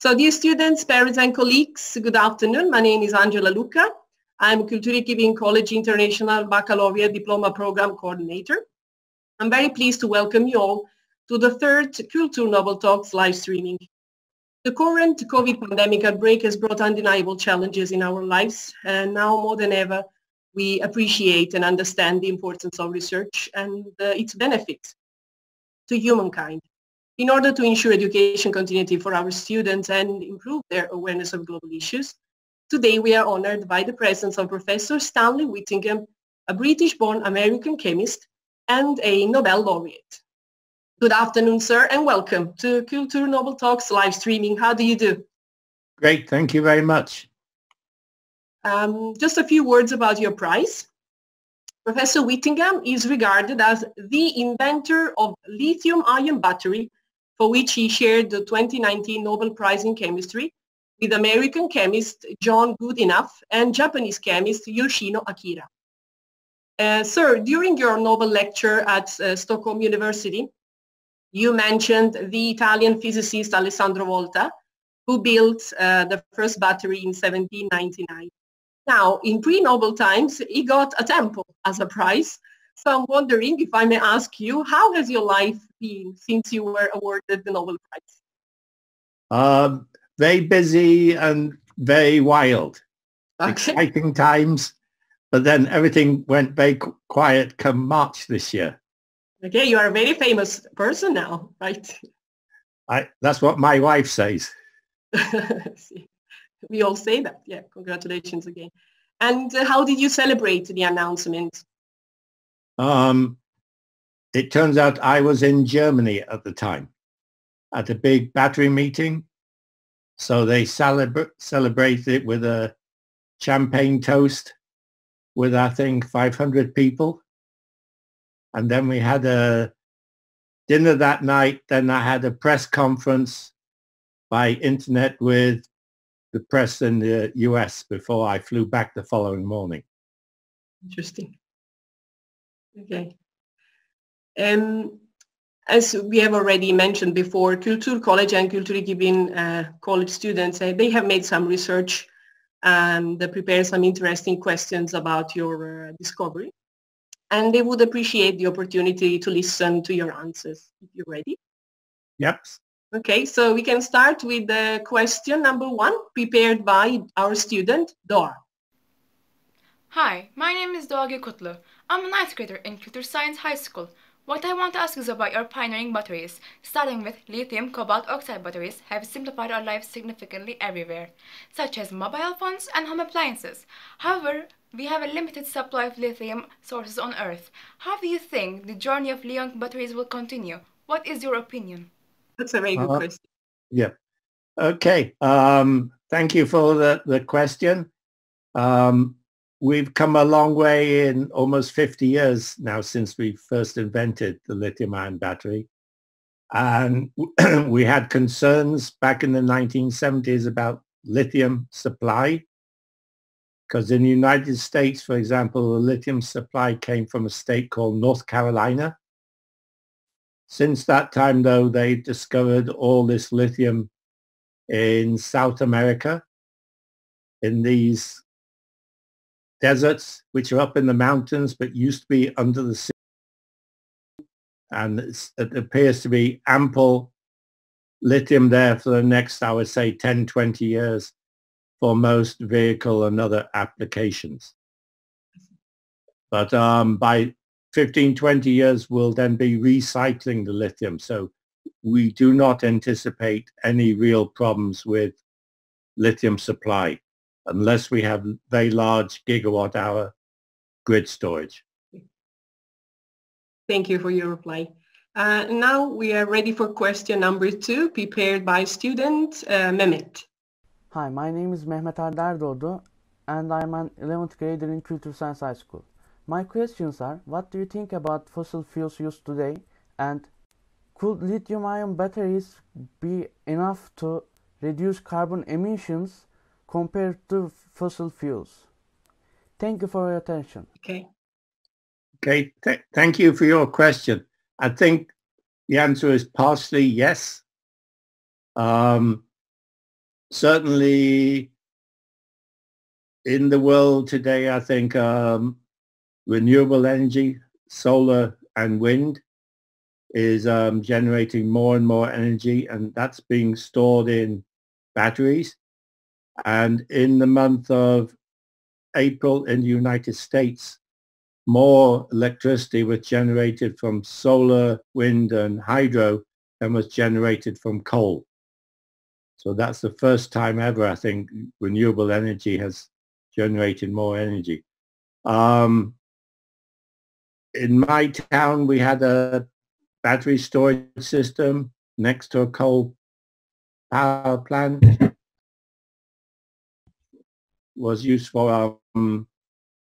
So dear students, parents and colleagues, good afternoon. My name is Angela Luca. I'm Kültür2000 Koleji International Baccalaureate Diploma Program Coordinator. I'm very pleased to welcome you all to the third Culture Nobel Talks live streaming. The current COVID pandemic outbreak has brought undeniable challenges in our lives, and now more than ever, we appreciate and understand the importance of research and its benefits to humankind. In order to ensure education continuity for our students and improve their awareness of global issues, today we are honored by the presence of Professor Stanley Whittingham, a British-born American chemist and a Nobel laureate. Good afternoon, sir, and welcome to Culture Nobel Talks live streaming. How do you do? Great, thank you very much. Just a few words about your prize. Professor Whittingham is regarded as the inventor of lithium-ion battery, for which he shared the 2019 Nobel Prize in Chemistry with American chemist John Goodenough and Japanese chemist Yoshino Akira. Sir, during your Nobel lecture at Stockholm University, you mentioned the Italian physicist Alessandro Volta, who built the first battery in 1799. Now, in pre-Nobel times, he got a temple as a prize. So I'm wondering if I may ask you, how has your life been since you were awarded the Nobel Prize? Very busy and very wild. Okay. Exciting times, but then everything went very quiet come March this year. Okay, you are a very famous person now, right? That's what my wife says. We all say that. Yeah, congratulations again. And how did you celebrate the announcement? It turns out I was in Germany at the time at a big battery meeting. So they celebrated it with a champagne toast with, I think, 500 people. And then we had a dinner that night. Then I had a press conference by internet with the press in the US before I flew back the following morning. Interesting. Okay. As we have already mentioned before, Kültür Koleji and Kültür2000 college students, they have made some research and prepared some interesting questions about your discovery. And they would appreciate the opportunity to listen to your answers. If you're ready? Yep. Okay, so we can start with question number 1, prepared by our student, Doğa. Hi, my name is Doğa Gökutlu. I'm a ninth grader in Computer Science High School. What I want to ask is about your pioneering batteries. Starting with lithium cobalt oxide batteries have simplified our lives significantly everywhere, such as mobile phones and home appliances. However, we have a limited supply of lithium sources on Earth. How do you think the journey of lithium batteries will continue? What is your opinion? That's a very good question. Yeah. Okay. Thank you for the question. We've come a long way in almost 50 years now since we first invented the lithium-ion battery. And we had concerns back in the 1970s about lithium supply. Because in the United States, for example, the lithium supply came from a state called North Carolina. Since that time, though, they discovered all this lithium in South America, in these deserts, which are up in the mountains, but used to be under the sea. And it appears to be ample lithium there for the next, I would say, 10, 20 years for most vehicle and other applications. But by 15, 20 years, we'll then be recycling the lithium. So we do not anticipate any real problems with lithium supply unless we have very large gigawatt hour grid storage. Thank you for your reply. Now we are ready for question number 2, prepared by student Mehmet. Hi, my name is Mehmet Ardardoğdu and I'm an 11th grader in Computer Science High School. My questions are, what do you think about fossil fuels used today, and could lithium-ion batteries be enough to reduce carbon emissions compared to fossil fuels? Thank you for your attention. Okay. Okay, thank you for your question. I think the answer is partially yes. certainly in the world today, I think renewable energy, solar and wind, is generating more and more energy, and that's being stored in batteries. And in the month of April in the United States, more electricity was generated from solar, wind and hydro than was generated from coal. So that's the first time ever, I think, renewable energy has generated more energy. In my town, we had a battery storage system next to a coal power plant. Was used for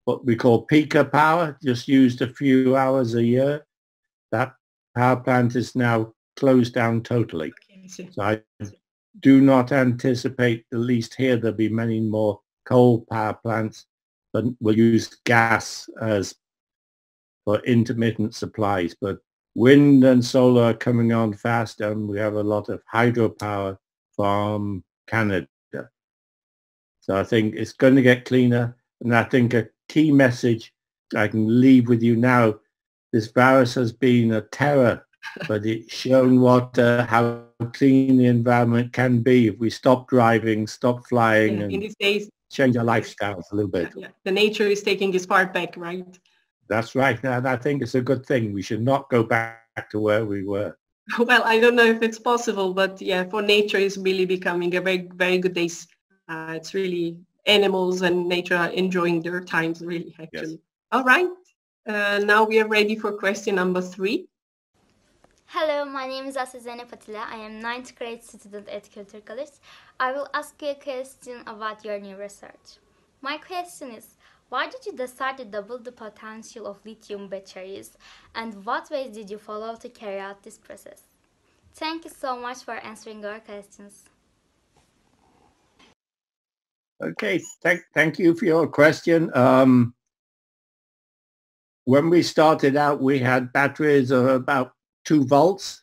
what we call peaker power, just used a few hours a year. That power plant is now closed down totally. Okay, so I do not anticipate, at least here, there'll be many more coal power plants, but we'll use gas as for intermittent supplies. But wind and solar are coming on fast, and we have a lot of hydropower from Canada. So I think it's going to get cleaner. And I think a key message I can leave with you now, this virus has been a terror, but it's shown how clean the environment can be if we stop driving, stop flying, and in these days, change our lifestyles a little bit. Yeah. The nature is taking its part back, right? That's right. And I think it's a good thing. We should not go back to where we were. Well, I don't know if it's possible, but yeah, for nature is really becoming a very, very good days. It's really animals and nature are enjoying their times, really, actually. Yes. All right. Now we are ready for question number 3. Hello, my name is Asizene Patila. I am 9th grade student at Kültür Koleji. I will ask you a question about your new research. My question is, why did you decide to double the potential of lithium batteries, and what ways did you follow to carry out this process? Thank you so much for answering our questions. Okay, thank you for your question. When we started out, we had batteries of about 2 volts.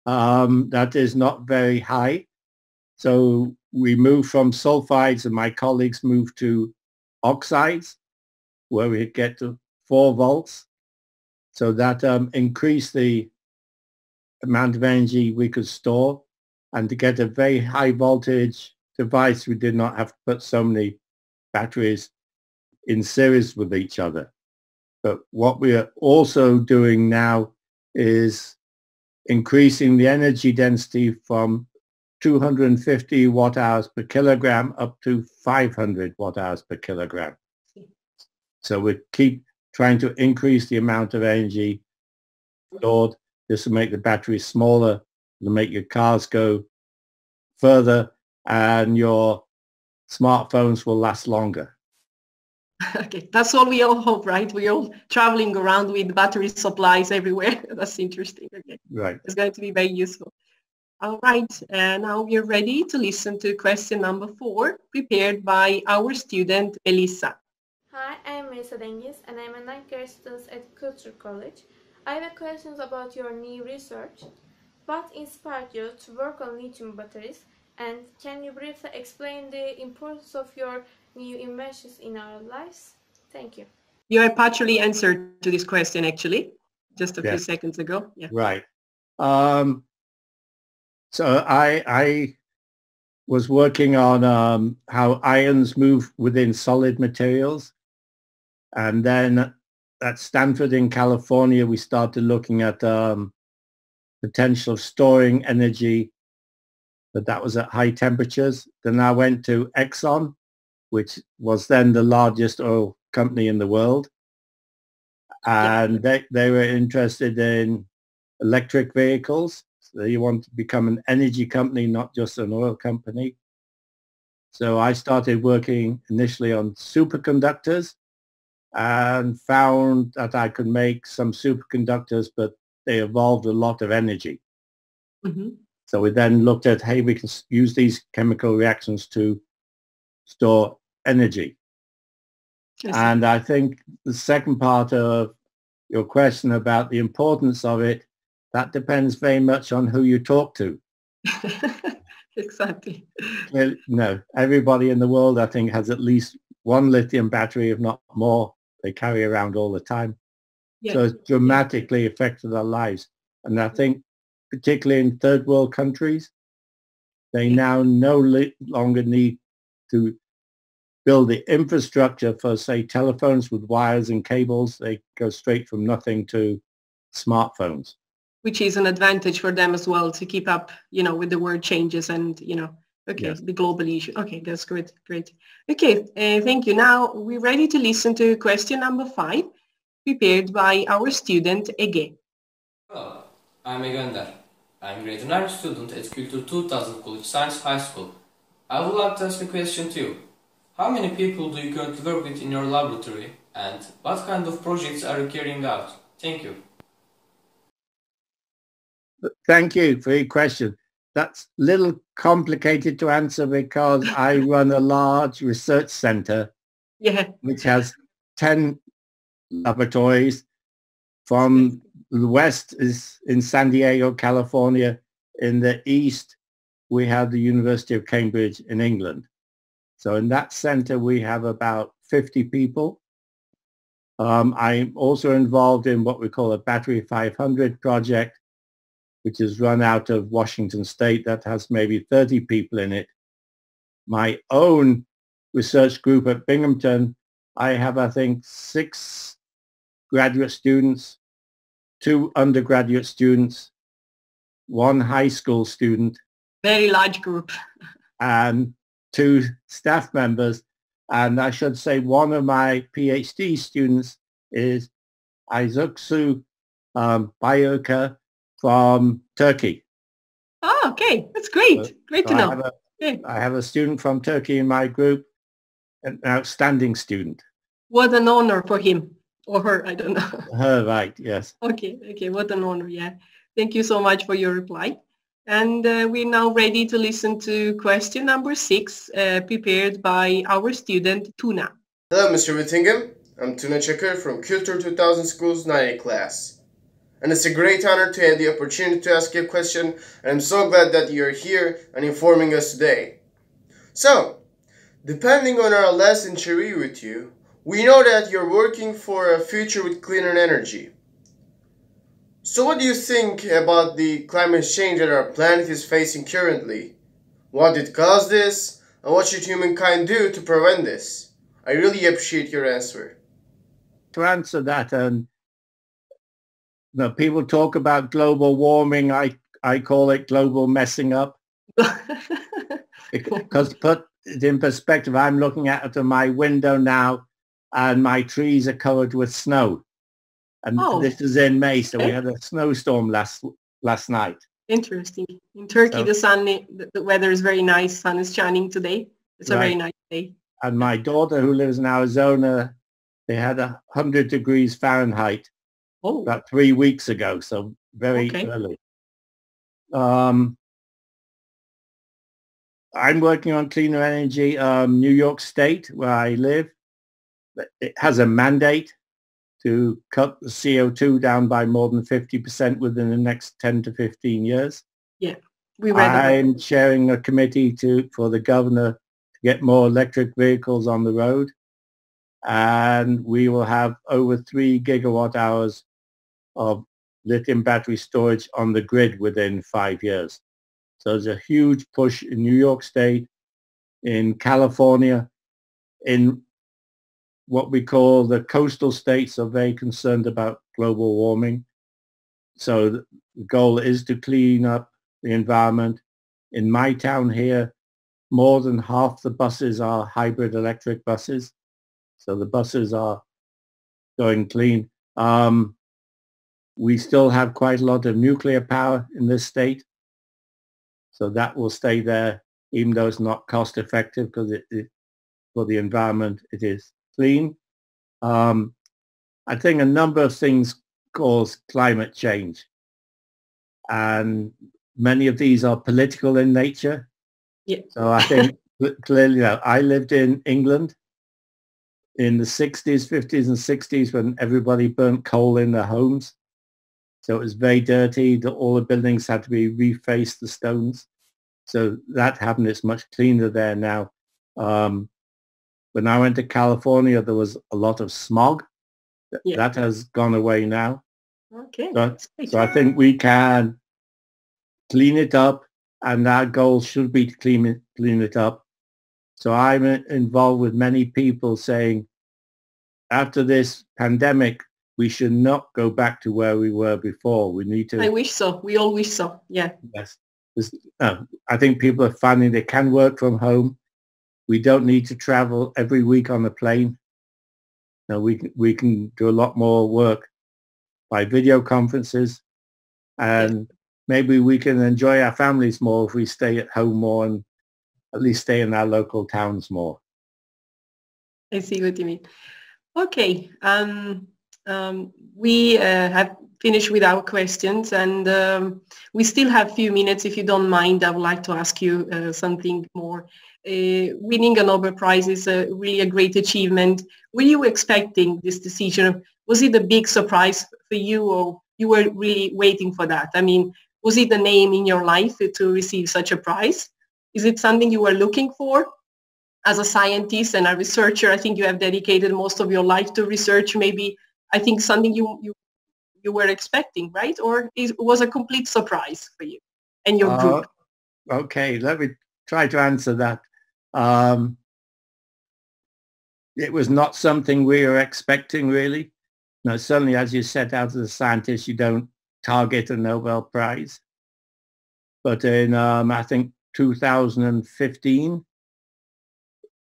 That is not very high. So we moved from sulfides, and my colleagues moved to oxides, where we get to 4 volts. So that increased the amount of energy we could store. And to get a very high voltage device, we did not have to put so many batteries in series with each other. But what we are also doing now is increasing the energy density from 250 watt hours per kilogram up to 500 watt hours per kilogram. So we keep trying to increase the amount of energy stored. This will make the batteries smaller, it'll make your cars go further, and your smartphones will last longer. Okay, that's all we all hope, right? We're all traveling around with battery supplies everywhere. That's interesting. Okay. Right. It's going to be very useful. All right, now we're ready to listen to question number 4, prepared by our student, Elisa. Hi, I'm Melissa Dengiz, and I'm a 9th grade student at Kültür Koleji. I have questions about your new research. What inspired you to work on lithium batteries? And can you briefly explain the importance of your new inventions in our lives? Thank you. You have partially answered to this question, actually, just a few seconds ago. Yeah. Right. So I was working on how ions move within solid materials. And then at Stanford in California, we started looking at potential of storing energy, but that was at high temperatures. Then I went to Exxon, which was then the largest oil company in the world. And they were interested in electric vehicles. So they want to become an energy company, not just an oil company. So I started working initially on superconductors and found that I could make some superconductors, but they evolved a lot of energy. Mm-hmm. So we then looked at, hey, we can use these chemical reactions to store energy. Yes. And I think the second part of your question about the importance of it, that depends very much on who you talk to. Exactly. Well, no, everybody in the world, I think, has at least one lithium battery, if not more. They carry around all the time. Yeah. So it's dramatically affected our lives. And I think particularly in third world countries, they now no longer need to build the infrastructure for, say, telephones with wires and cables. They go straight from nothing to smartphones. Which is an advantage for them as well to keep up, with the world changes and, okay, Yes. the global issue. Okay, that's great. Okay, thank you. Now we're ready to listen to question number 5, prepared by our student Ege. Hello, I'm Ege. I'm grade 9 student at Kültür2000 Koleji Science High School. I would like to ask a question to you. How many people do you currently work with in your laboratory, and what kind of projects are you carrying out? Thank you. Thank you for your question. That's a little complicated to answer because I run a large research center, which has 10 laboratories. From the west is in San Diego, California. In the east, we have the University of Cambridge in England. So in that center, we have about 50 people. I'm also involved in what we call a Battery 500 project, which is run out of Washington State. That has maybe 30 people in it. My own research group at Binghamton, I have, I think, 6 graduate students, 2 undergraduate students, 1 high school student. Very large group. And 2 staff members. And I should say one of my PhD students is Ayzuksu Bayurka from Turkey. Oh, okay. That's great. Great to know. I have a student from Turkey in my group, an outstanding student. What an honor for him or her, I don't know. Her, right, yes. Okay, what an honor, yeah. Thank you so much for your reply. And we're now ready to listen to question number 6, prepared by our student Tuna. Hello, Mr. Whittingham. I'm Tuna Çakır from Kültür2000 School's 90 class. And it's a great honor to have the opportunity to ask you a question, and I'm so glad that you're here and informing us today. So, depending on our last interview with you, we know that you're working for a future with cleaner energy. So what do you think about the climate change that our planet is facing currently? What did cause this, and what should humankind do to prevent this? I really appreciate your answer. To answer that, people talk about global warming. I call it global messing up. Because put it in perspective, I'm looking out of my window now and my trees are covered with snow. And this is in May, so we had a snowstorm last night. Interesting. In Turkey, the weather is very nice. Sun is shining today. It's a very nice day. And my daughter, who lives in Arizona, they had 100 degrees Fahrenheit about 3 weeks ago, so very early. I'm working on cleaner energy. New York State, where I live, it has a mandate to cut the CO2 down by more than 50% within the next 10 to 15 years. Yeah, we read about it. I'm chairing a committee for the governor to get more electric vehicles on the road. And we will have over 3 gigawatt hours of lithium battery storage on the grid within 5 years. So there's a huge push in New York State, in California, in what we call the coastal states are very concerned about global warming. So the goal is to clean up the environment. In my town here, more than half the buses are hybrid electric buses. So the buses are going clean. We still have quite a lot of nuclear power in this state. So that will stay there, even though it's not cost effective, because for the environment, it is clean. I think a number of things cause climate change. And many of these are political in nature. Yeah. So I think clearly, I lived in England in the 60s, 50s and 60s when everybody burnt coal in their homes. So it was very dirty. All the buildings had to be refaced, the stones. So that happened. It's much cleaner there now. When I went to California, there was a lot of smog. Yeah. That has gone away now. Okay. So I think we can clean it up, and our goal should be to clean it up. So I'm involved with many people saying, after this pandemic, we should not go back to where we were before. We need to. I wish so. We all wish so. Yeah. Yes. I think people are finding they can work from home. We don't need to travel every week on a plane. Now we can do a lot more work by video conferences, and maybe we can enjoy our families more if we stay at home more and at least stay in our local towns more. I see what you mean. Okay. We have finished with our questions, and we still have a few minutes. If you don't mind, I would like to ask you something more. Winning a Nobel Prize is really a great achievement. Were you expecting this decision? Was it a big surprise for you, or you were really waiting for that? I mean, was it a name in your life to receive such a prize? Is it something you were looking for? As a scientist and a researcher, I think you have dedicated most of your life to research. Maybe I think something you were expecting, right? Or it was a complete surprise for you and your group? Okay, let me try to answer that. It was not something we were expecting, really. No, certainly, as you set out as a scientist, you don't target a Nobel Prize. But in, I think, 2015,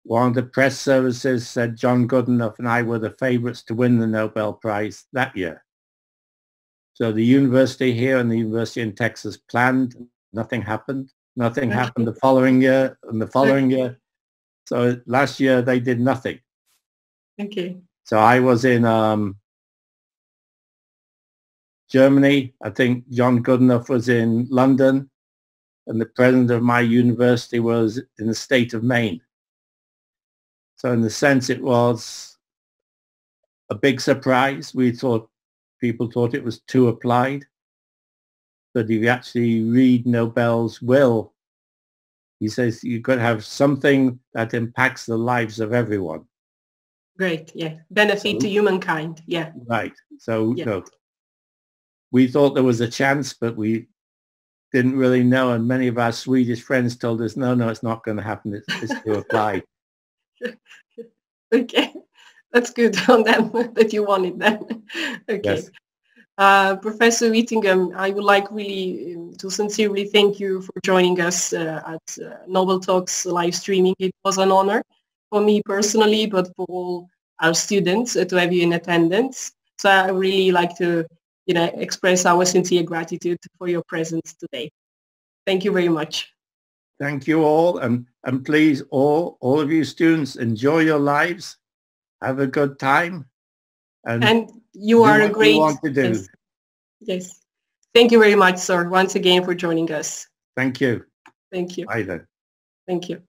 one of the press services said John Goodenough and I were the favorites to win the Nobel Prize that year. So the university here and the university in Texas planned. Nothing happened. Nothing happened the following year and the following year. So last year they did nothing. Okay. So I was in Germany. I think John Goodenough was in London, and the president of my university was in the state of Maine. So in the sense, it was a big surprise. People thought it was too applied. But if you actually read Nobel's will, he says you've got to have something that impacts the lives of everyone. Great, yeah. Benefit to humankind, yeah. Right. So we thought there was a chance, but we didn't really know. And many of our Swedish friends told us, no, it's not going to happen. It's too applied. Okay, that's good on them that you won it then. Okay. Yes. Professor Whittingham, I would like really to sincerely thank you for joining us at Nobel Talks live streaming. It was an honor for me personally, but for all our students to have you in attendance. So I really like to express our sincere gratitude for your presence today. Thank you very much. Thank you all, and please, all of you students, enjoy your lives, have a good time, and you are a great. You want to do. Yes. Thank you very much, sir, once again for joining us. Thank you. Thank you. Bye then. Thank you.